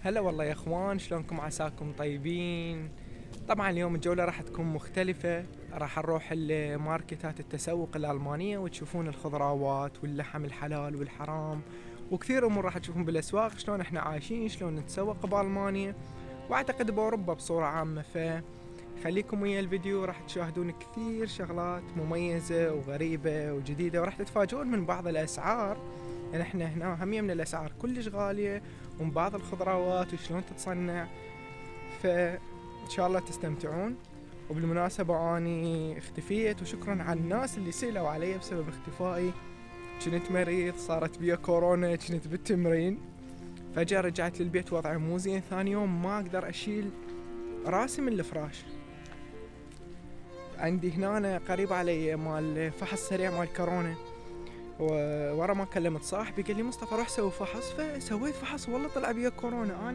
هلا والله يا اخوان، شلونكم؟ عساكم طيبين. طبعا اليوم الجولة راح تكون مختلفة. راح نروح الماركتات التسوق الألمانية وتشوفون الخضروات واللحم الحلال والحرام وكثير أمور راح تشوفون بالأسواق، شلون احنا عايشين، شلون نتسوق بألمانيا وأعتقد بأوروبا بصورة عامة. فخليكم ويا الفيديو، راح تشاهدون كثير شغلات مميزة وغريبة وجديدة، وراح تتفاجئون من بعض الأسعار. يعني احنا هنا همية من الأسعار كلش غالية، ومن بعض الخضروات وشلون تتصنع. فإن شاء الله تستمتعون. وبالمناسبة أني اختفيت، وشكرا على الناس اللي سألوا علي بسبب اختفائي. كنت مريض، صارت بيا كورونا، كنت بالتمرين، فجأة رجعت للبيت وضعي مو زين. ثاني يوم ما أقدر أشيل راسي من الفراش. عندي هنا قريب علي مال فحص سريع مال كورونا، ورا ما كلمت صاحبي قال لي مصطفى روح سوي فحص. فسويت فحص والله طلع بيا كورونا.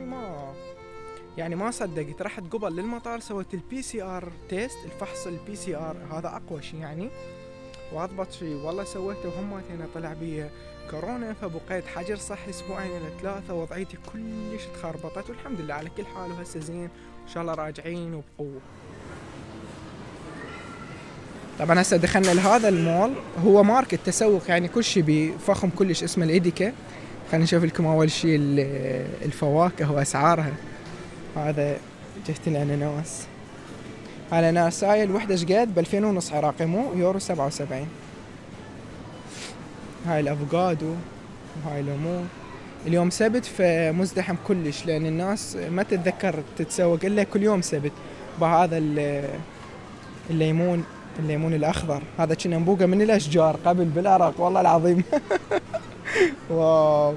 أنا ما صدقت. رحت قبل للمطار سويت البي سي ار تيست، الفحص البي سي ار هذا اقوى شيء يعني واضبط شيء. والله سويته وهمتين طلع بيا كورونا، فبقيت حجر صحي اسبوعين الى 3. وضعيتي كلش تخربطت، والحمد لله على كل حال، وهسه زين وان شاء الله راجعين وبقوه. طبعا هسه دخلنا لهذا المول، هو ماركت تسوق يعني كل شيء بفخم كلش، اسمه الإيديكا. خلينا نشوف لكم اول شيء الفواكه واسعارها. هذا جهة الاناناس. الاناناس هاي الوحدة شقد؟ ب2500 عراقي، مو يورو 77. هاي الافوكادو وهاي الليمون. اليوم سبت فمزدحم كلش، لان الناس ما تتذكر تتسوق الا كل يوم سبت. بهذا الليمون الاخضر، هذا كنا نبوقه من الاشجار قبل بالعراق والله العظيم. واو.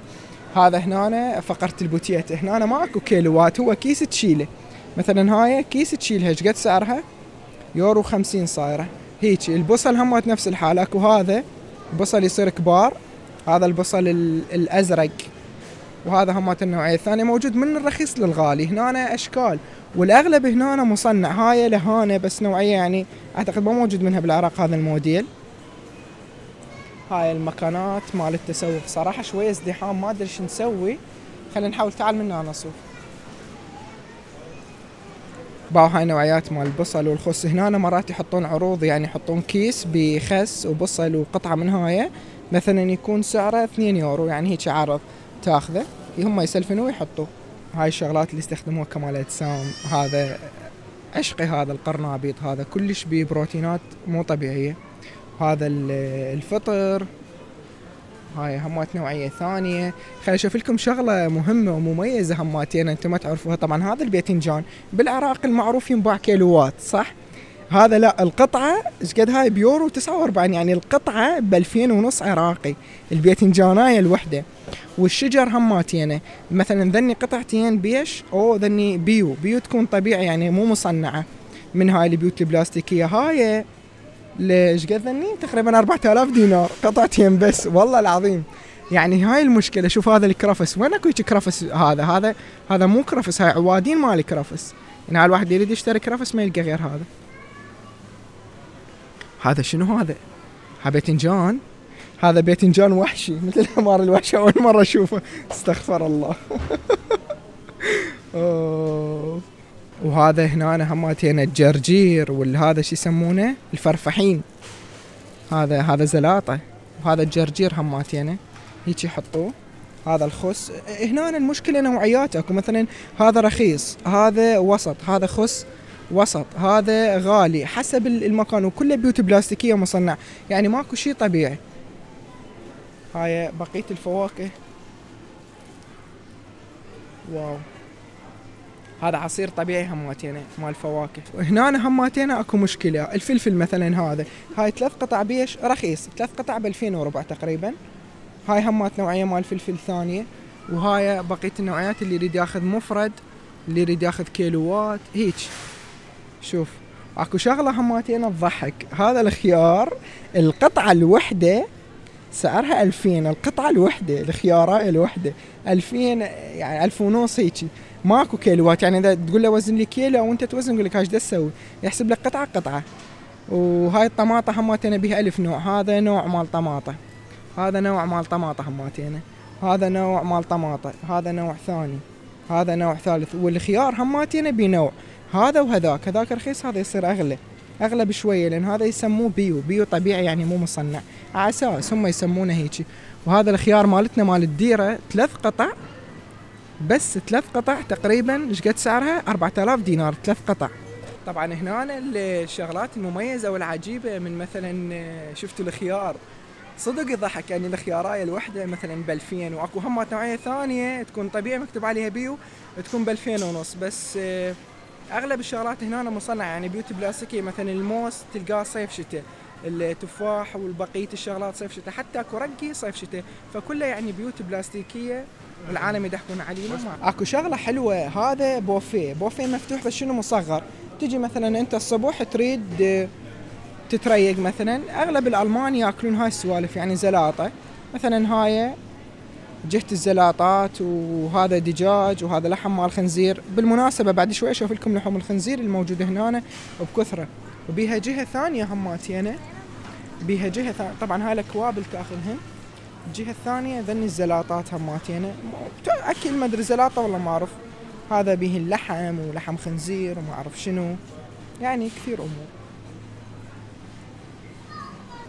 هذا هنا فقرة البوتيات. هنا ماكو كيلوات، هو كيس تشيله. مثلا هاي كيس تشيلها ايش قد سعرها؟ يورو 50 صايرة هيك. البصل همات نفس الحال، اكو هذا بصل يصير كبار، هذا البصل الازرق، وهذا همات النوعية الثانية. موجود من الرخيص للغالي. هنا اشكال، والاغلب هنا مصنع. هاي لهانة بس نوعية يعني اعتقد ما موجود منها بالعراق هذا الموديل. هاي المكانات مال التسوق صراحة شوية ازدحام، ما ادري شو نسوي. خلينا نحاول. تعال من هنا نصوف. باو هاي نوعيات مال البصل والخس. هنا مرات يحطون عروض، يعني يحطون كيس بخس وبصل وقطعة من هاي، مثلا يكون سعره 2 يورو، يعني هيك عرض تاخذه. هم يسلفنوا ويحطوا. هاي الشغلات اللي يستخدموها كمال اجسام. هذا عشقي، هذا القرنابيط، هذا كلش ببروتينات مو طبيعية. هذا الفطر. هاي همات نوعية ثانية. خليني اشوف لكم شغلة مهمة ومميزة هماتين انتم ما تعرفوها. طبعا هذا الباذنجان بالعراق المعروف ينباع كيلوات، صح؟ هذا لا، القطعة ايش قد؟ هاي بيورو 49، يعني القطعة ب2500 عراقي الباذنجاناية الوحدة. والشجر هماتين، مثلا ذني قطعتين بيش، او ذني بيو تكون طبيعي يعني مو مصنعة من هاي البيوت البلاستيكية. هاي ليش قد ذني؟ تقريبا 4000 دينار قطعتين بس والله العظيم. يعني هاي المشكلة. شوف هذا الكرفس، وين اكو كرفس؟ هذا مو كرفس، هاي عوادين مال كرفس. يعني هاي الواحد يريد يشتري كرفس ما يلقى غير هذا. هذا شنو هذا؟ باذنجان. هذا باذنجان وحشي مثل الحمار الوحشي، اول مرة اشوفه. استغفر الله. أوه. وهذا هنا هماتين الجرجير، والهذا شو يسمونه؟ الفرفحين. هذا زلاطة، وهذا الجرجير هماتين هيك يحطوه. هذا الخس. هنا المشكلة نوعيات اكو، مثلا هذا رخيص، هذا وسط، هذا خس وسط، هذا غالي حسب المكان، وكله بيوت بلاستيكية مصنع، يعني ماكو شيء طبيعي. هاي بقية الفواكه. واو. هذا عصير طبيعي هماتين مال فواكه. هنا هماتين اكو مشكلة. الفلفل مثلا هاي 3 قطع بيش رخيص، 3 قطع ب2000 وربع تقريبا. هاي همات نوعية مال فلفل ثانية. وهاي بقية النوعيات اللي يريد ياخذ مفرد، اللي يريد ياخذ كيلوات هيك. شوف اكو شغلة هماتين تضحك. هذا الخيار القطعة الوحدة سعرها 2000، القطعة الوحدة، الخيارة الوحدة 2000، يعني 1500 هيك. ماكو كيلوات، يعني اذا تقول له وزن لي كيلو وانت توزن يقول لك ايش تسوي، يحسب لك قطعة. وهاي الطماطة هماتين بيها 1000 نوع. هذا نوع مال طماطة، هذا نوع مال طماطة هماتين، هذا نوع مال طماطة، هذا نوع ثاني. هذا نوع ثالث. والخيار هماتين بنوع، هذا وهذاك، هذاك رخيص هذا يصير اغلى بشويه، لان هذا يسموه بيو طبيعي يعني مو مصنع، على اساس هم يسمونه هيجي. وهذا الخيار مالتنا مال الديره 3 قطع، بس 3 قطع تقريبا ايش قد سعرها؟ 4000 دينار 3 قطع. طبعا هنا الشغلات المميزه والعجيبه من مثلا شفتوا الخيار صدق يضحك، يعني الخيارايه الوحده مثلا ب2000، واكو همات نوعيه ثانيه تكون طبيعي مكتوب عليها بيو تكون ب2500، بس اغلب الشغلات هنا مصنعه يعني بيوت بلاستيكيه. مثلا الموز تلقاه صيف شتاء، التفاح والبقيه الشغلات صيف شتاء، حتى اكو رقي صيف شتاء، فكله يعني بيوت بلاستيكيه والعالم يضحكون علينا. اكو شغله حلوه، هذا بوفيه مفتوح بس شنو مصغر. تجي مثلا انت الصبح تريد تتريق، مثلا اغلب الالمان ياكلون هاي السوالف، يعني زلاطه مثلا، هاي جهة الزلاطات، وهذا دجاج، وهذا لحم مال خنزير. بالمناسبة بعد شوي اشوف لكم لحوم الخنزير الموجودة هنا وبكثرة. وبيها جهة ثانية هماتينا، بيها جهة ثانية طبعا هاي الاكواب اللي تاخذهن. الجهة الثانية ذني الزلاطات هماتينا، اكل ما ادري زلاطة والله ما اعرف. هذا بيه اللحم ولحم خنزير وما اعرف شنو، يعني كثير امور.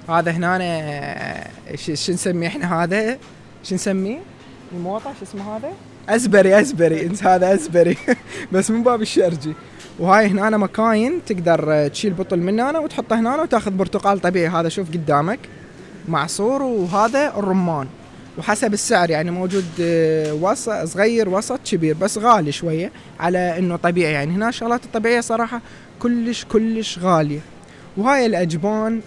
هذا هنا شو نسميه احنا؟ هذا شو نسميه؟ الموطة شو اسمه هذا؟ أزبري انت، هذا أزبري بس من باب الشرجي. وهاي هنا مكاين تقدر تشيل بطل من هنا وتحطه هنا وتاخذ برتقال طبيعي. هذا شوف قدامك معصور، وهذا الرمان، وحسب السعر يعني موجود وسط صغير وسط كبير، بس غالي شوية على انه طبيعي. يعني هنا الشغلات الطبيعية صراحة كلش غالية. وهاي الأجبان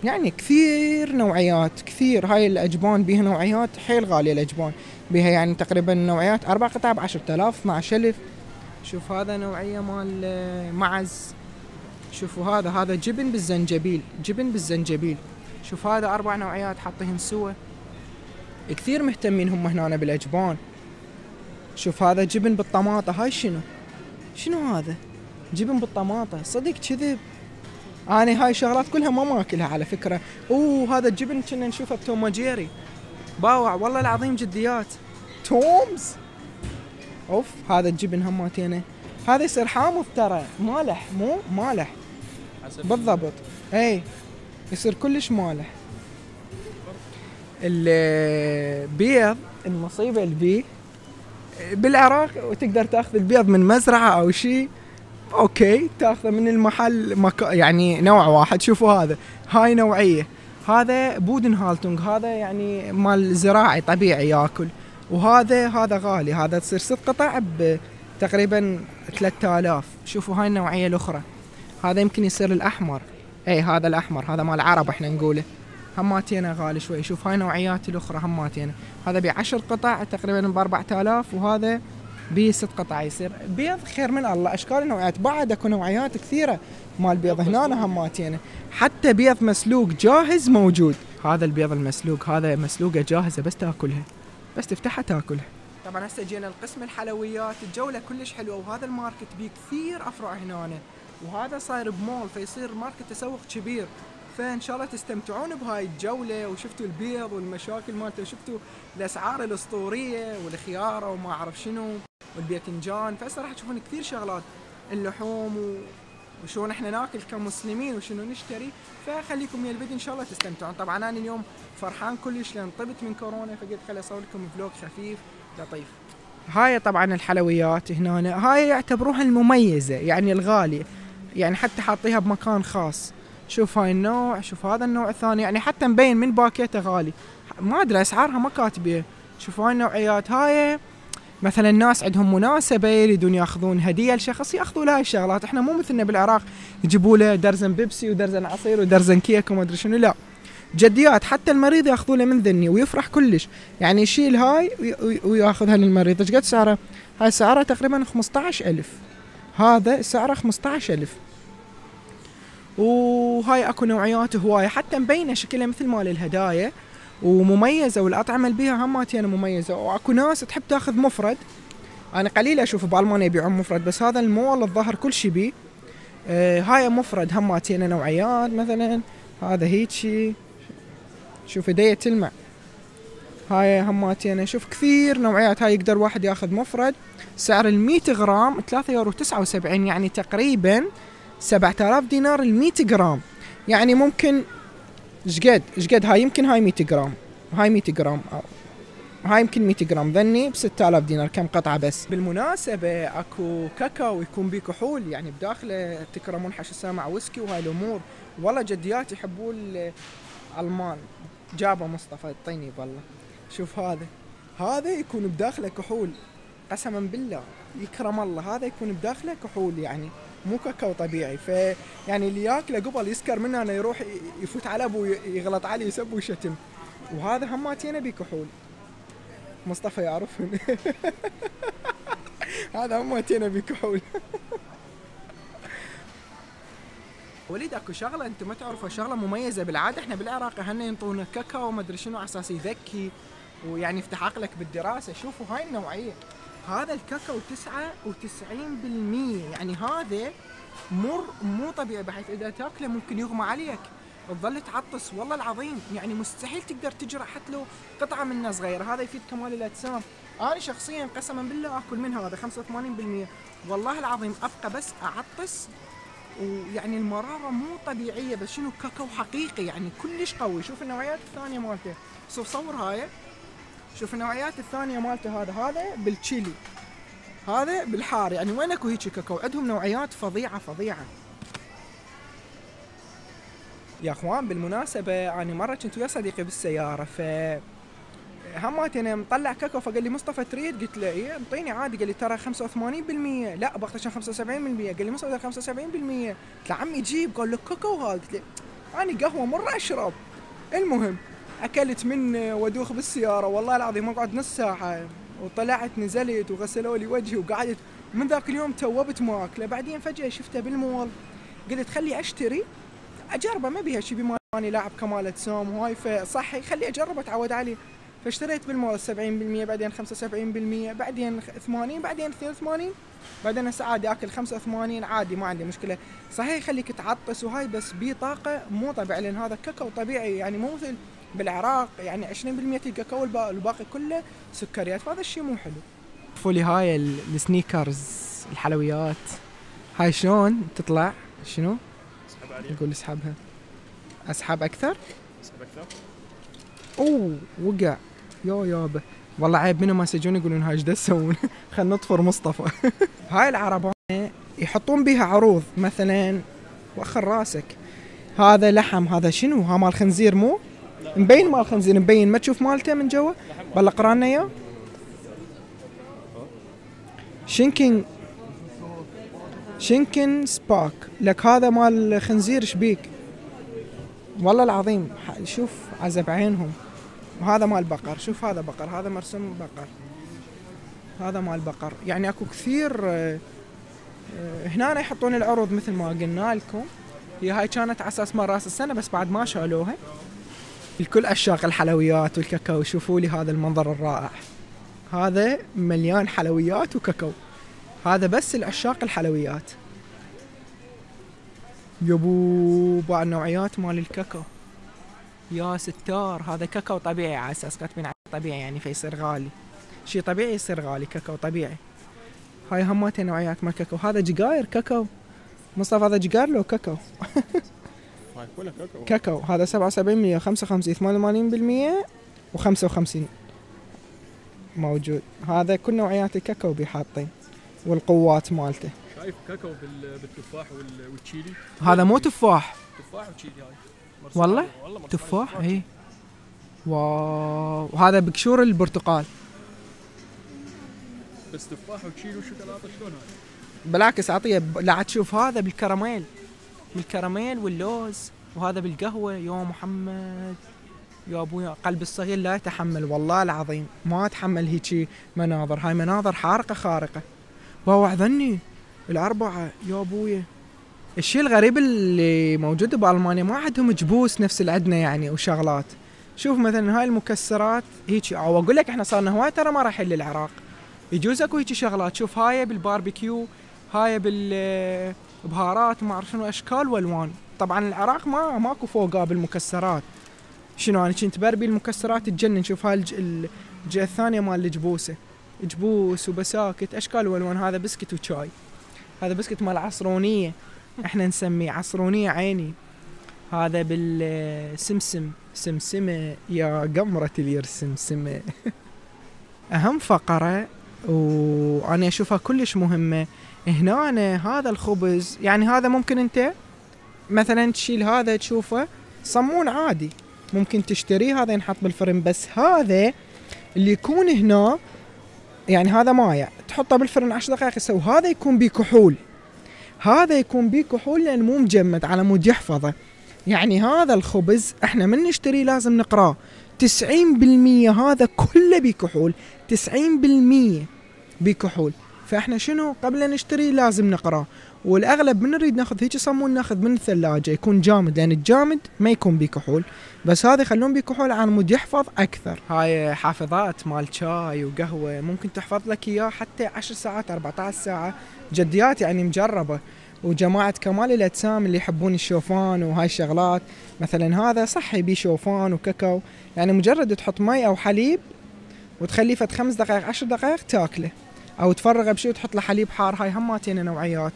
يعني كثير نوعيات كثير. هاي الأجبان بيها نوعيات حيل غالية، الأجبان بيها يعني تقريبا نوعيات 4 قطع ب10,000 12,000. شوف هذا نوعية مال معز. شوفوا هذا جبن بالزنجبيل. شوف هذا 4 نوعيات حاطين سوا. كثير مهتمين هم هنا بالأجبان. شوف هذا جبن بالطماطة. هاي شنو هذا؟ جبن بالطماطة، صدق كذب. أنا هاي الشغلات كلها ما ماكلها على فكرة. هذا الجبن كنا نشوفه بتوم وجيري، باوع والله العظيم جديات تومز. هذا الجبن هماتينه، هذا يصير حامض ترى، مالح مو مالح بالضبط، اي يصير كلش مالح. البيض المصيبة البي بالعراق، وتقدر تاخذ البيض من مزرعة او شيء، اوكي تاخذه من المحل يعني نوع واحد. شوفوا هاي نوعية، هذا بودنهالتونغ، هذا يعني مال زراعي طبيعي ياكل. وهذا غالي، هذا تصير 6 قطع تقريبا 3000. شوفوا هاي النوعية الاخرى، هذا يمكن يصير الاحمر، هذا الاحمر، هذا مال العرب احنا نقوله، هماتينا غالي شوي. شوف هاي نوعيات الاخرى هماتينا، هذا ب10 قطع تقريبا ب4000، وهذا ب6 قطع. يصير بيض خير من الله، اشكال نوعيات. بعد اكو نوعيات كثيره مال بيض هنا هماتينا، حتى بيض مسلوق جاهز موجود. هذا البيض المسلوق، هذا مسلوقه جاهزه بس تاكلها، بس تفتحها تاكلها. طبعا هسه جينا القسم الحلويات، الجوله كلش حلوه. وهذا الماركت بيه كثير افرع هنا، وهذا صاير بمول، فيصير ماركت تسوق كبير. فان شاء الله تستمتعون بهاي الجوله، وشفتوا البيض والمشاكل مالته، وشفتوا الاسعار الاسطوريه والخياره وما اعرف شنو والباذنجان. فهسه راح تشوفون كثير شغلات، اللحوم وشلون احنا ناكل كمسلمين وشنو نشتري. فخليكم ويا الفيديو ان شاء الله تستمتعون. طبعا انا اليوم فرحان كلش لان طبت من كورونا، فقلت خلي اصور لكم فلوج خفيف لطيف. هاي طبعا الحلويات هنا، هاي يعتبروها المميزه يعني الغاليه، يعني حتى حاطيها بمكان خاص. شوف هاي النوع، شوف هذا النوع الثاني، يعني حتى مبين من باكيته غالي، ما ادري اسعارها ما كاتبه. شوف هاي النوعيات، هاي مثلا الناس عندهم مناسبة يريدون ياخذون هدية لشخص، ياخذوا له هاي الشغلات. احنا مو مثلنا بالعراق يجيبوا له درزن بيبسي ودرزن عصير ودرزن كيك وما ادري شنو، لا جديات. حتى المريض ياخذوا له من ذني ويفرح كلش، يعني يشيل هاي وياخذها للمريض. ايش قد سعرها؟ هاي سعرها تقريبا 15,000، هذا سعره 15,000. وهاي اكو نوعيات هواية، حتى مبينة شكلها مثل مال الهدايا ومميزة، والأطعمة اللي بيها هماتي أنا مميزة. وأكو ناس تحب تاخذ مفرد، أنا قليل أشوف بألمانيا يبيعون مفرد، بس هذا المول الظهر كل شي بيه. هاي مفرد هماتي أنا نوعيات، مثلا هذا هيجي، شوف يديه تلمع، هاي هماتين شوف كثير نوعيات. هاي يقدر واحد ياخذ مفرد، سعر ال 100 جرام 3.79€، يعني تقريبا 7000 دينار ال 100 جرام. يعني ممكن شقد هاي؟ يمكن هاي 100 جرام، هاي 100 جرام، هاي يمكن 100 جرام، ذني ب 6000 دينار كم قطعة بس. بالمناسبة اكو كاكاو يكون بيه كحول، يعني بداخله تكرمون حش السمع ويسكي وهاي الامور. والله جدياتي يحبون الالمان. جابه مصطفى يعطيني بالله. شوف هذا يكون بداخله كحول، قسما بالله يكرم الله، هذا يكون بداخله كحول، يعني مو كاكاو طبيعي. يعني اللي ياكله قبل يسكر منه انه يروح يفوت على ابو يغلط عليه يسب ويشتم. وهذا هماتين بكحول، مصطفى يعرفهم. هذا هماتين بكحول. وليد اكو شغله انتم ما تعرفوا، شغله مميزه بالعاده. احنا بالعراق اهلنا ينطونا كاكاو ما ادري شنو على اساس يذكي ويعني يفتح عقلك بالدراسه. شوفوا هاي النوعيه، هذا الكاكاو 99%، يعني هذا مو طبيعي، بحيث اذا تاكله ممكن يغمى عليك تظل تعطس. والله العظيم يعني مستحيل تقدر تجرح حتى لو قطعه منه صغيره. هذا يفيد كمال الاجسام. انا شخصيا قسما بالله اكل من هذا 85%، والله العظيم ابقى بس اعطس، ويعني المرارة مو طبيعية، بس شنو كاكاو حقيقي يعني كلش قوي. شوف النوعيات الثانية مالته، صور هاي، شوف النوعيات الثانية مالته. هذا بالتشيلي، هذا بالحار، يعني وين اكو هيجي كاكاو؟ عندهم نوعيات فظيعة. يا اخوان بالمناسبة انا مرة كنت ويا صديقي بالسيارة، هماتي انا مطلع كاكاو، فقال لي مصطفى تريد؟ قلت له ايه انطيني عادي. قال لي ترى 85%. لا باخذ عشان 75%. قال لي مصطفى 75%. قلت له عمي جيب. قال له كاكاو هذا. قلت له انا قهوه مره اشرب. المهم اكلت منه ودوخ بالسياره، والله العظيم اقعد نص ساعه، وطلعت نزلت وغسلوا لي وجهي وقعدت. من ذاك اليوم توبت ما اكله. بعدين فجاه شفته بالمول، قلت خلي اشتري اجربه، ما بيها شيء، بما اني لاعب كمال اجسام وهاي فصحي، خلي اجربه اتعود عليه. فاشتريت بالمول 70%، بعدين 75%، بعدين 80، بعدين 82، بعدين هسه عادي اكل 85 عادي ما عندي مشكله. صحيح يخليك تعطس وهاي، بس بيه طاقه مو طبيعي، لان هذا كاكاو طبيعي، يعني مو مثل بالعراق يعني 20% الكاكاو الباقي كله سكريات، فهذا الشيء مو حلو. فولي هاي السنيكرز الحلويات هاي شلون تطلع؟ شنو؟ اسحب عليها. يقول اسحبها. اسحب اكثر؟ اسحب اكثر. اوه وقع يابا، والله عيب منهم ما يسجون يقولون هاي ايش تسوون. خلنا نطفر مصطفى. هاي العربانه يحطون بيها عروض، مثلا وخر راسك هذا لحم، هذا شنو؟ ها مال خنزير مو؟ مبين مال خنزير، مبين ما تشوف مالته من جوا؟ بالله قرانا اياه. شينكن سباك، لك هذا مال خنزير شبيك؟ والله العظيم شوف عزب عينهم. وهذا مال بقر، شوف هذا بقر، هذا مرسوم بقر، هذا مال بقر. يعني اكو كثير هنا يحطون العروض مثل ما قلنا لكم. هي هاي كانت على اساس مال راس السنه، بس بعد ما شالوها. الكل عشاق الحلويات والكاكاو. شوفوا لي هذا المنظر الرائع، هذا مليان حلويات وكاكاو، هذا بس العشاق الحلويات. يبو بعض النوعيات مال الكاكاو يا ستار. هذا كاكاو طبيعي على اساس كاتبين عليه طبيعي، يعني فيصير غالي، شيء طبيعي يصير غالي، كاكاو طبيعي. هاي هماتها نوعيات مال كاكاو. هذا جقاير كاكاو مصطفى، هذا جقاير لو كاكاو؟ هاي كلها كاكاو. كاكاو هذا 77%، 55، 88% و55 موجود. هذا كل نوعيات الكاكاو بيحاطين والقوات مالته. شايف كاكاو بالتفاح والتشيلي؟ هذا مو تفاح، تفاح وتشيلي هاي. والله تفاح اي. واو، وهذا بقشور البرتقال. بس تفاح وتشيلي وشوكولاته شلون هاي؟ بالعكس اعطيه لا تشوف هذا بالكراميل واللوز، وهذا بالقهوه. يا محمد يا ابويا قلب الصغير لا يتحمل، والله العظيم ما اتحمل هيجي مناظر. هاي مناظر حارقه خارقه. واو ذني الاربعه يا ابويا. الشيء الغريب اللي موجود بالمانيا ما عندهم جبوس نفس اللي عندنا يعني وشغلات. شوف مثلا هاي المكسرات هيجي، او اقول لك احنا صارنا هواي ترى ما رايحين للعراق، يجوز اكو هيجي شغلات. شوف هاي بالباربيكيو، هاي بالبهارات، ما اعرف شنو اشكال والوان. طبعا العراق ماكو فوقها بالمكسرات، شنو انا كنت بربي المكسرات تجنن. شوف هاي الجهة الثانية مال الجبوسة، جبوس وبساكت اشكال والوان. هذا بسكت وشاي، هذا بسكت مال عصرونية، احنا نسميه عصرونية عيني. هذا بالسمسم، سمسمة يا قمرة اليرسمسمة. اهم فقرة وانا اشوفها كلش مهمة هنا، هذا الخبز. يعني هذا ممكن انت مثلا تشيل هذا تشوفه صمون عادي، ممكن تشتريه هذا ينحط بالفرن. بس هذا اللي يكون هنا يعني هذا مايع، تحطه بالفرن 10 دقائق يسوي. هذا يكون بيه كحول، هذا يكون بيه كحول لأن مو مجمد على مود يحفظه. يعني هذا الخبز احنا من نشتريه لازم نقراه 90% هذا كله بيه كحول، 90% بيه كحول. فاحنا شنو قبل نشتري لازم نقراه. والاغلب من نريد ناخذ هيك صمون ناخذ من الثلاجه يكون جامد، لان الجامد ما يكون بيه كحول، بس هذا يخلون بيه كحول على مود يحفظ اكثر. هاي حافظات مال شاي وقهوه ممكن تحفظ لك اياه حتى 10 ساعات 14 ساعه، جديات يعني مجربه. وجماعه كمال الاجسام اللي يحبون الشوفان وهاي الشغلات، مثلا هذا صحي بيه شوفان وكاكاو، يعني مجرد تحط مي او حليب وتخليه فت 5 دقائق 10 دقائق تاكله، او تفرغه بشي وتحط له حليب حار. هاي هماتين نوعيات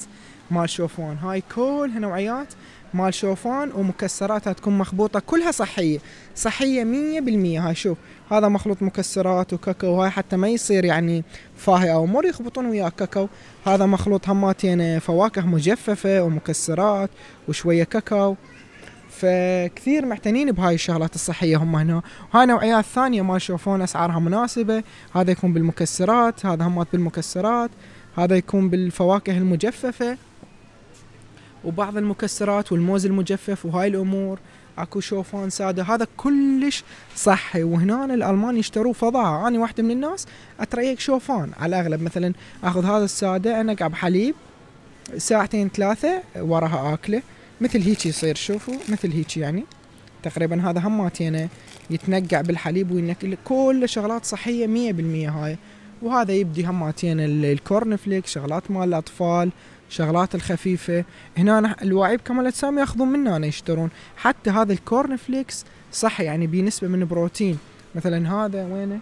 مال شوفان، هاي كلها نوعيات مال شوفان ومكسراتها تكون مخبوطة كلها صحية، صحية 100%. هاي شوف هذا مخلوط مكسرات وكاكاو، هاي حتى ما يصير يعني فاهي او مر يخبطون وياه كاكاو. هذا مخلوط هماتين فواكه مجففة ومكسرات وشوية كاكاو، فكثير معتنين بهاي الشغلات الصحية هم هنا. وهاي نوعيات ثانية مال شوفان أسعارها مناسبة، هذا يكون بالمكسرات، هذا همات بالمكسرات، هذا يكون بالفواكه المجففة وبعض المكسرات والموز المجفف وهاي الأمور. اكو شوفان سادة، هذا كلش صحي. وهنا الألمان يشتروا فظاعة. أنا واحدة من الناس أتريق شوفان على الأغلب، مثلا أخذ هذا السادة أنقع بحليب 2 3 وراها آكله، مثل هيك يصير. شوفوا مثل هيك يعني تقريبا. هذا هماتينه يتنقع بالحليب وينكل، كل شغلات صحية 100% هاي. وهذا يبدي هماتينه الكورن فليكس، شغلات مال الأطفال، شغلات الخفيفة. هنا الواعي بكمال الأجسام ياخذون مننا يشترون. حتى هذا الكورن فليكس صحي يعني بنسبة من بروتين. مثلا هذا وينه،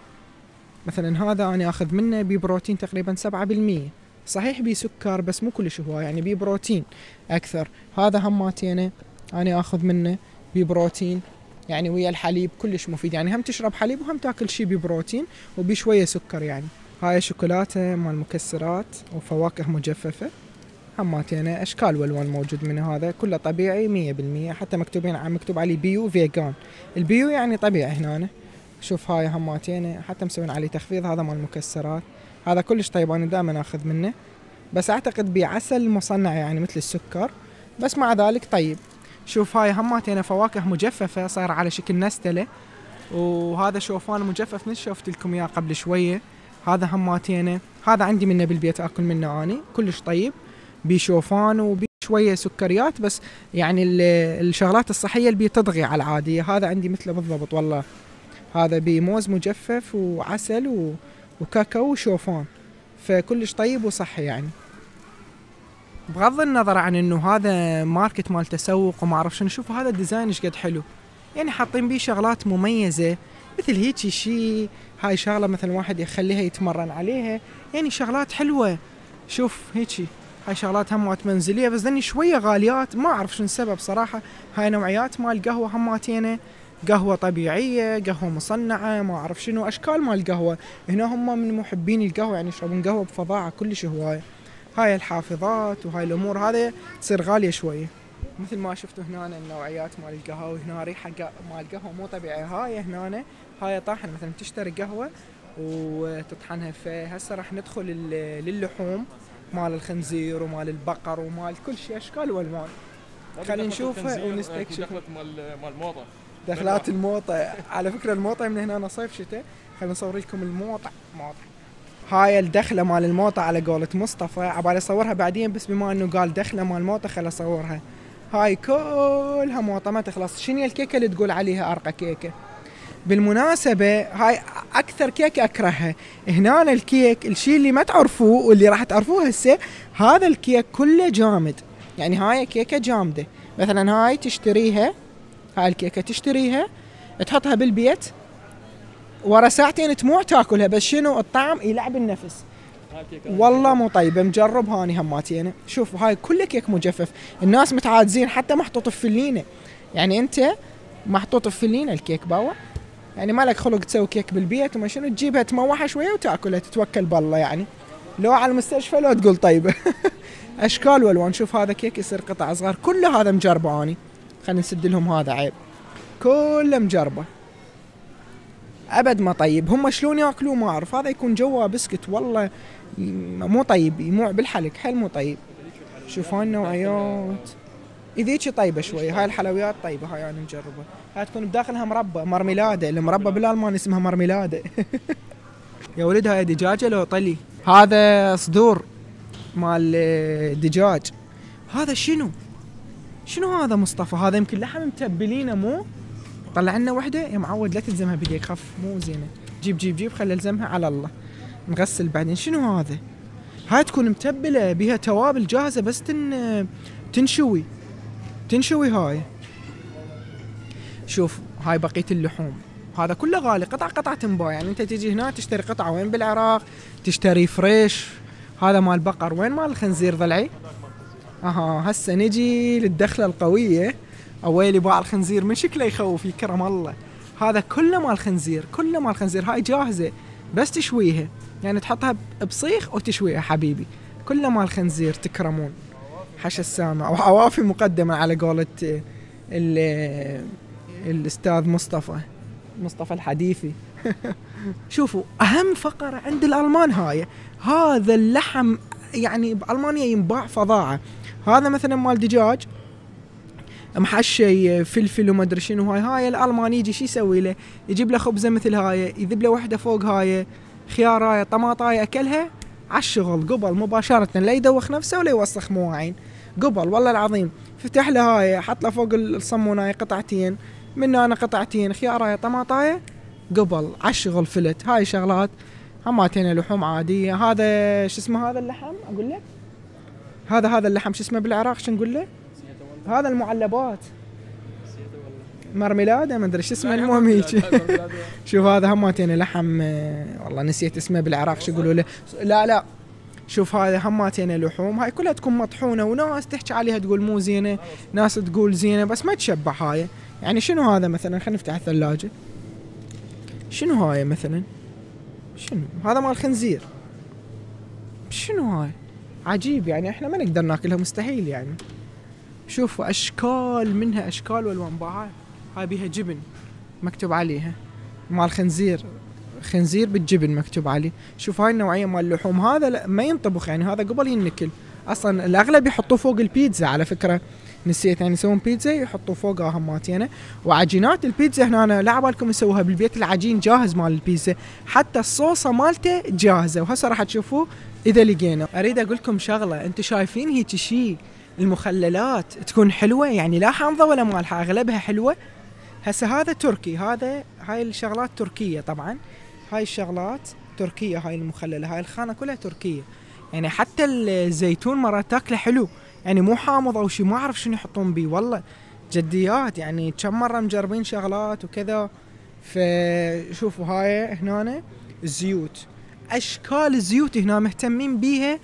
مثلا هذا أنا أخذ منه ببروتين تقريبا 7%. صحيح بيه سكر بس مو كلش هو، يعني بيه بروتين أكثر. هذا هماتينه أنا أخذ منه ببروتين، يعني ويا الحليب كلش مفيد. يعني هم تشرب حليب وهم تاكل شي ببروتين وبشوية سكر يعني. هاي شوكولاتة مال مكسرات وفواكه مجففة، هماتينه أشكال والوان موجود منه. هذا كله طبيعي 100%، حتى مكتوب عليه بيو فيجان. البيو يعني طبيعي هنا. شوف هاي هماتينه حتى مسوين عليه تخفيض. هذا مال المكسرات، هذا كلش طيب أنا دائما أخذ منه، بس أعتقد بعسل مصنع يعني مثل السكر، بس مع ذلك طيب. شوف هاي هماتينه فواكه مجففة صار على شكل نستلة، وهذا شوفان مجفف مثل شوفت لكم إياه قبل شوية. هذا هماتينه، هذا عندي منه بالبيت أكل منه أني، كلش طيب بشوفان وبشوية سكريات، بس يعني الشغلات الصحية اللي بتضغي على العادية. هذا عندي مثله بالضبط والله، هذا بموز مجفف وعسل وكاكاو وشوفان، فكلش طيب وصحي يعني. بغض النظر عن انه هذا ماركت مال تسوق وما اعرف شنو، شوفوا هذا الديزاين ايش قد حلو، يعني حاطين بيه شغلات مميزة مثل هيك شيء. هاي شغلة مثلا واحد يخليها يتمرن عليها، يعني شغلات حلوة. شوف هيك هاي شغلات همات منزلية، بس ذني شوية غاليات ما أعرف شنو السبب صراحة. هاي نوعيات مال قهوة هماتينه، قهوة طبيعية، قهوة مصنعة، ما أعرف شنو أشكال مال القهوة. هنا هم من محبين القهوة، يعني يشربون قهوة بفظاعة كلش هواية. هاي الحافظات وهاي الأمور هذه تصير غالية شوية. مثل ما شفتوا هنا النوعيات مال القهوة، هنا ريحة مال القهوة مو طبيعية. هاي هنا هاي طاحن، مثلا تشتري قهوة وتطحنها. فهسه راح ندخل للحوم مال الخنزير ومال البقر ومال كل شيء اشكال والوان. خلينا نشوفها ونستكشف. دخلت مال موطة، دخلات الموطة. على فكرة الموطة من هنا صيف شتاء. خلينا نصور لكم الموطة. هاي الدخلة مال الموطة على قولة مصطفى، عبالي اصورها بعدين، بس بما انه قال دخلة مال موطة خل اصورها. هاي كلها موطة ما تخلص. شنو الكيكة اللي تقول عليها ارقى كيكة؟ بالمناسبة هاي أكثر كيك أكرهها. هنا الكيك الشيء اللي ما تعرفوه واللي راح تعرفوه هسه، هذا الكيك كله جامد. يعني هاي كيكة جامدة. مثلا هاي تشتريها، هاي الكيكة تشتريها تحطها بالبيت ورا ساعتين تموع تاكلها، بس شنو الطعم يلعب النفس. والله مو طيبه، مجرب هاني هماتي انا. شوف هاي كله كيك مجفف، الناس متعادزين حتى محطوط بفلينه. يعني انت محطوط بفلينه الكيك باوع، يعني مالك خلق تسوي كيك بالبيت وما شنو، تجيبها تموحها شويه وتاكلها، تتوكل بالله. يعني لو على المستشفى لو تقول طيبه. اشكال والوان. شوف هذا كيك يصير قطع صغار، كل هذا مجربه اني. خلينا نسد لهم هذا عيب، كله مجربه ابد ما طيب. هم شلون ياكلوه ما اعرف، هذا يكون جوا بسكت والله مو طيب، يموع بالحلق حيل مو طيب. شوف هاي النوعيات ذيك طيبه شوي، هاي الحلويات طيبه، هاي انا مجربه. هاي تكون بداخلها مربى، مرميلاده، المربى بالالمان اسمها مرميلاده. يا ولد هاي دجاجه لو طلي، هذا صدور مال دجاج. هذا شنو هذا مصطفى؟ هذا يمكن لحم متبلينه مو؟ طلع لنا وحده يا معود، لا تلزمها بيديك، خف مو زينه. جيب خلي الزمها على الله، نغسل بعدين. شنو هذا؟ هاي تكون متبله بها توابل جاهزه، بس تنشوي هاي. شوف هاي بقيه اللحوم، هذا كله غالي، قطعه تنباع. يعني انت تجي هنا تشتري قطعه وين بالعراق تشتري فريش. هذا مال بقر، وين مال الخنزير ضلعي؟ هسه نجي للدخله القويه. اويلي باع الخنزير من شكله يخوف، يكرم الله. هذا كله مال خنزير، هاي جاهزه بس تشويها، يعني تحطها بصيخ وتشويها حبيبي. كله مال خنزير، تكرمون. حش السامع وعوافي مقدمه على قولة الاستاذ مصطفى الحديثي. شوفوا اهم فقره عند الالمان هذا اللحم، يعني بالمانيا ينباع فظاعه. هذا مثلا مال دجاج محشي فلفل وما ادري شنو. هاي الالماني يجي شو يسوي له؟ يجيب له خبزه مثل هاي، يذب له وحده فوق هاي خيارايه طماطايه، اكلها على الشغل قبل مباشره، لا يدوخ نفسه ولا يوسخ مواعين. قبل والله العظيم فتح له هاي، حط له فوق الصمونايه قطعتين، من انا قطعتين خيارايه طماطايه، قبل على الشغل فلت. هاي شغلات هماتين لحوم عاديه. هذا شو اسمه هذا اللحم؟ اقول لك هذا اللحم شو اسمه بالعراق؟ شو نقول له؟ هذا المعلبات، مرميلاده ما ادري شو اسمه، المهم هيك. شوف هذا هماتين لحم، والله نسيت اسمه بالعراق شو يقولوا له. لا شوف هذا هماتين لحوم، هاي كلها تكون مطحونه، وناس تحكي عليها تقول مو زينه، ناس تقول زينه، بس ما تشبع هاي. يعني شنو هذا مثلا؟ خلينا نفتح الثلاجه. شنو هاي مثلا؟ شنو هذا؟ مال خنزير. شنو هاي؟ عجيب، يعني احنا ما نقدر ناكلها، مستحيل يعني. شوفوا اشكال منها، اشكال والوان. هاي بيها جبن مكتوب عليها، مال خنزير بالجبن مكتوب عليه. شوف هاي النوعيه مال اللحوم، هذا لا ما ينطبخ، يعني هذا قبل ينكل. اصلا الاغلب يحطوه فوق البيتزا على فكره، نسيت يعني يسوون بيتزا يحطوا فوقها هماتينه. وعجينات البيتزا هنا لا عبالكم يسووها بالبيت، العجين جاهز مال البيتزا، حتى الصوصه مالته جاهزه، وهسه راح تشوفوه اذا لقينا. اريد اقول لكم شغله، انتم شايفين هيك شيء المخللات تكون حلوه، يعني لا حامضه ولا مالحه، اغلبها حلوه. هسه هذا تركي، هاي الشغلات تركيه طبعا، هاي الشغلات تركيه، هاي المخلله، هاي الخانه كلها تركيه. يعني حتى الزيتون مرات تاكله حلو، يعني مو حامض او شيء، ما اعرف شنو يحطون بيه والله جديات. يعني كم مره مجربين شغلات وكذا. فشوفوا هاي هنا الزيوت، اشكال الزيوت هنا مهتمين بيها،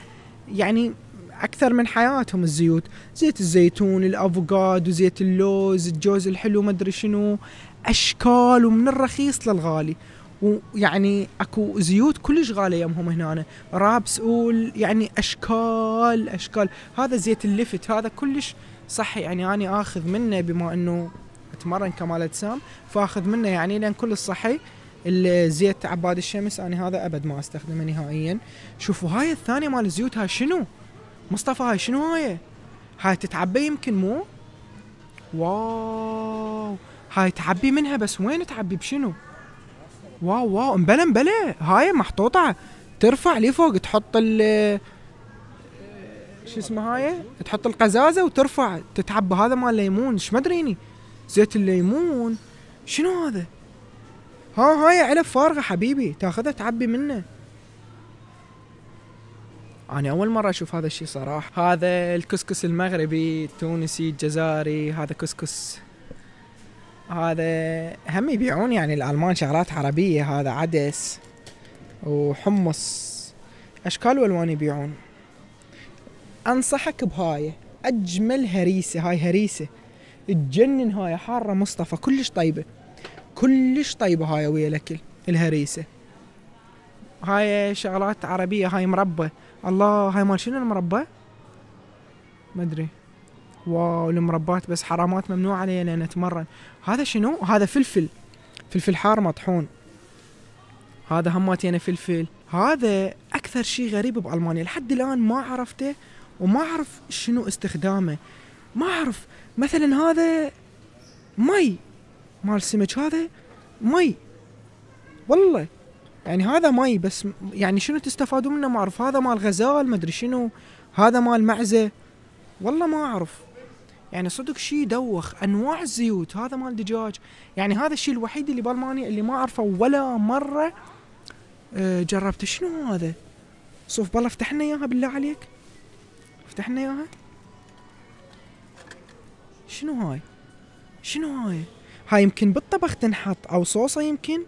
يعني اكثر من حياتهم. الزيوت، زيت الزيتون، الافوكادو، زيت اللوز، الجوز الحلو، ما ادري شنو، اشكال ومن الرخيص للغالي. ويعني اكو زيوت كلش غاليه يمهم هنا، رابس اول، يعني اشكال. هذا زيت اللفت، هذا كلش صحي، يعني انا اخذ منه بما انه اتمرن كمال اجسام، فاخذ منه يعني لان كل الصحي. الزيت عباد الشمس انا هذا ابد ما استخدمه نهائيا. شوفوا هاي الثانيه مال الزيوت، هاي شنو مصطفى؟ هاي شنو هاي تتعبى يمكن مو؟ واو هاي تعبي منها، بس وين تعبي بشنو؟ واو مبلا هاي محطوطة ترفع لي فوق، تحط شو اسمه هاي، تحط القزازة وترفع تتعبى. هذا مال ليمون، ايش ما ادريني، زيت الليمون. شنو هذا؟ هاي علب فارغة حبيبي، تاخذها تعبي منه. أنا أول مرة أشوف هذا الشيء صراحة. هذا الكسكس المغربي، التونسي، الجزائري، هذا كسكس هذا هم يبيعون يعني الألمان شغلات عربية، هذا عدس وحمص، أشكال وألوان يبيعون. أنصحك بهاي أجمل هريسة، هاي هريسة تجنن، هاي حارة مصطفى، كلش طيبة كلش طيبة هاي ويا الأكل. الهريسة هاي شغلات عربية. هاي مربى، الله هاي مال شنو المربى؟ ما أدري. واو المربات بس حرامات ممنوع علي لأن أتمرن. هذا شنو؟ هذا فلفل، فلفل حار مطحون. هذا هماتين فلفل. هذا أكثر شيء غريب بألمانيا لحد الآن ما عرفته وما أعرف شنو استخدامه. ما أعرف. مثلا هذا مي مال سمك، هذا مي والله، يعني هذا مي بس يعني شنو تستفادوا منه ما أعرف. هذا مال غزال ما أدري شنو، هذا مال معزة والله ما أعرف. يعني صدق شيء دوخ. أنواع الزيوت، هذا مال دجاج. يعني هذا الشيء الوحيد اللي بألمانيا اللي ما أعرفه ولا مرة جربته. شنو هذا؟ صوف بالله افتح لنا إياها بالله عليك، افتح لنا إياها. شنو هاي؟ شنو هاي؟ هاي يمكن بالطبخ تنحط أو صوصة يمكن.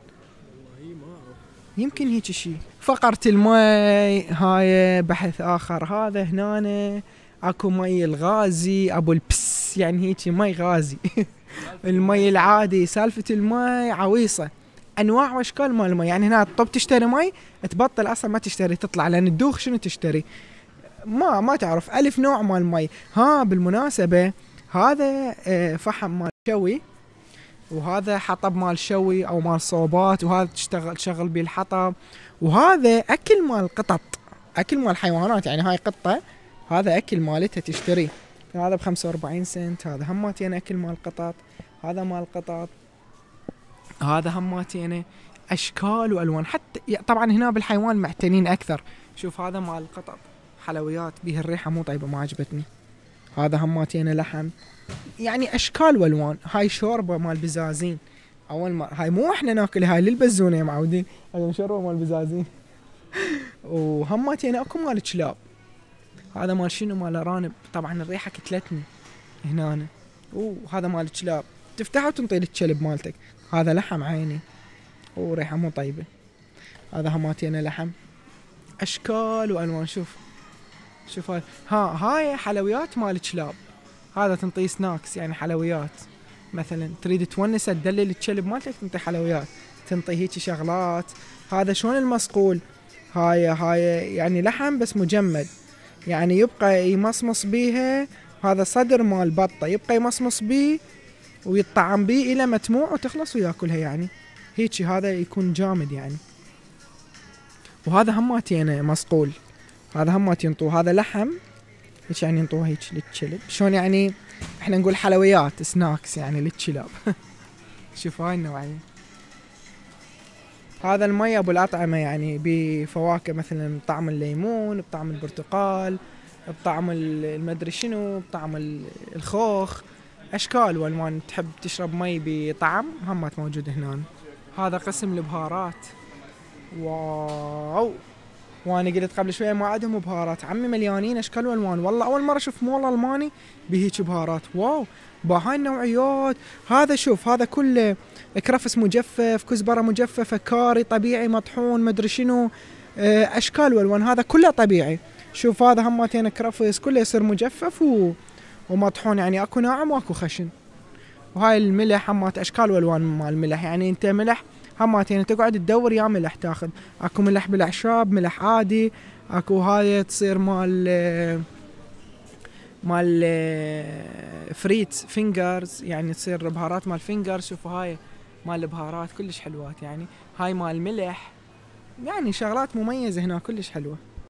والله ما اعرف. يمكن هيك شيء. فقرة المي هاي بحث آخر. هذا هنا اكو مي الغازي ابو البس، يعني هيك مي غازي. المي العادي. سالفة المي عويصة، انواع واشكال مال المي. يعني هنا طب تشتري مي تبطل اصلا ما تشتري، تطلع لان الدوخ شنو تشتري ما تعرف الف نوع مال مي. ها بالمناسبة هذا فحم مال شوي، وهذا حطب مال شوي او مال صوبات، وهذا تشغل بيه الحطب. وهذا اكل مال قطط، اكل مال حيوانات. يعني هاي قطة هذا اكل مالتها تشتري. هذا ب45 سنت. هذا هماتين اكل مال قطط، هذا مال قطط. هذا هماتين اشكال والوان. حتى طبعا هنا بالحيوان معتنين اكثر. شوف هذا مال القطط حلويات بيه الريحة مو طيبة ما عجبتني. هذا هماتين لحم. يعني اشكال والوان. هاي شوربة مال بزازين. اول ما هاي مو احنا ناكل، هاي للبزونة معودين. هاي شوربة مال بزازين. وهماتين اكو مال كلاب. هذا مال شنو؟ مال ارانب. طبعا الريحة كتلتني هنا. وهذا مال كلاب، تفتحه وتنطي الكلب مالتك. هذا لحم عيني وريحة مو طيبة. هذا هماتين لحم اشكال والوان. شوف هاي حلويات مال كلاب. هذا تنطي سناكس يعني حلويات. مثلا تريد تونس تدلل الكلب مالتك تنطي حلويات، تنطي هيك شغلات. هذا شلون المصقول. هاي يعني لحم بس مجمد، يعني يبقى يمصمص بيها. هذا صدر مال بطة يبقى يمصمص بيه ويطعم بيه الى متموع وتخلص وياكلها. يعني هيك هذا يكون جامد يعني. وهذا هماتين مصقول. هذا هماتين ينطوه. هذا لحم هيك يعني ينطوه هيك للكلب. شلون يعني احنا نقول حلويات سناكس يعني للكلاب. شوف هاي النوعية. هذا المي ابو الاطعمة، يعني بفواكه مثلا بطعم الليمون، بطعم البرتقال، بطعم المدري شنو، بطعم الخوخ. اشكال والوان. تحب تشرب مي بطعم همات موجود هنا. هذا قسم البهارات. واو، وانا قلت قبل شويه ما عندهم بهارات. عمي مليانين اشكال والوان. والله اول مره اشوف مول الماني بهيك بهارات. واو بهاي النوعيات. هذا شوف هذا كله كرفس مجفف، كزبره مجففه، كاري طبيعي مطحون مدري شنو، اشكال والوان. هذا كله طبيعي. شوف هذا هماتين كرفس كله يصير مجفف ومطحون، يعني اكو ناعم واكو خشن. وهاي الملح همات اشكال والوان مال الملح. يعني انت ملح هماتين تقعد تدور يا ملح تاخذ. اكو ملح بالاعشاب، ملح عادي. اكو هاي تصير مال فريت فينجرز، يعني تصير بهارات مال فينجرز. شوفوا هاي مال البهارات كلش حلوات يعني. هاي مال ملح، يعني شغلات مميزة هنا كلش حلوة.